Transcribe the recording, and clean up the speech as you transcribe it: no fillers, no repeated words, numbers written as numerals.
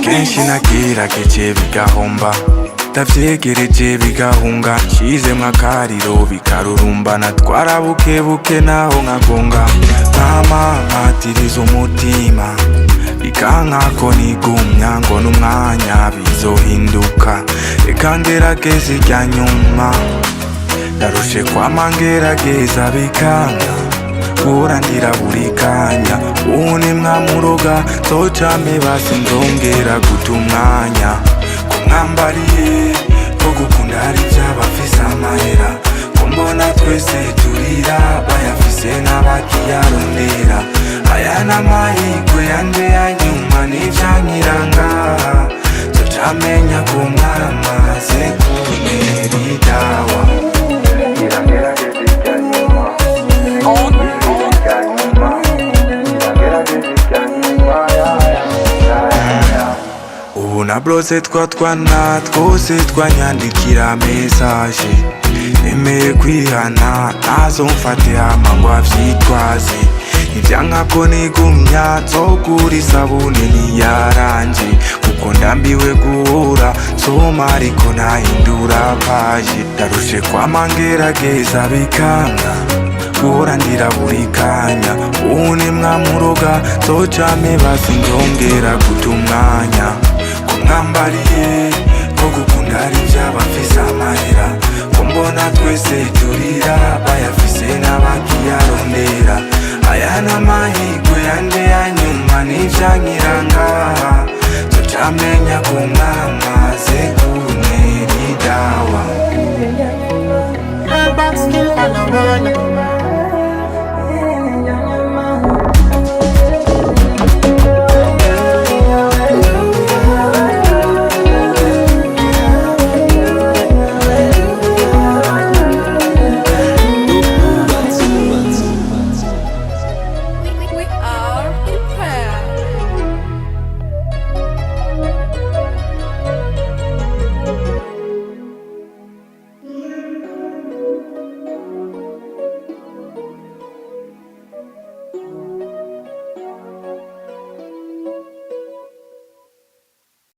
Kenshi nagerageje bigahomba, ndavyegereje bigahunga, nshizemwo akariro bikarurumbana, twarabukebuke naho nkagonga, nkamatiriza umutima bikankako nigumya ngo n'umwanya bizohinduka, reka ngerageze irya nyuma, ndarushe kwama ngerageza bikanka, urandira buri kanya, ubu mwamuroga nzocame basi nzongera guta umwanya, ko mwambariye ko gukunda hari ivy'abafise amahera, ko mbona twese turira bayafise n'abakiyarondera, aya n'amahirwe yanje yanyuma n'ivyankiranga, nzocamenya ko mwamaze kuntera idawa. Ubu nabrose twatwana twose twanyandikira mesaje, nemeye kwihana ntazomfate hama ngo avyitwaze, ivyankako nigumya nzogura isabuni ntiyaranje, kuko ndambiwe guhora nsoma ariko ntahindura paje, ndarushe kwama ngerageza bikanka, guhora ndira buri kanya, ubu mwamuroga nzocame basi nzongera guta umwanya, ko mwambariye ko gukunda hari ivy'abafise amahera, ko mbona twese turira bayafise n'abakiyarondera, aya n'amahirwe yanje yanyuma n'ivyankiranga, nzocamenya ko mwamaze kuntera idawa. Still on the run.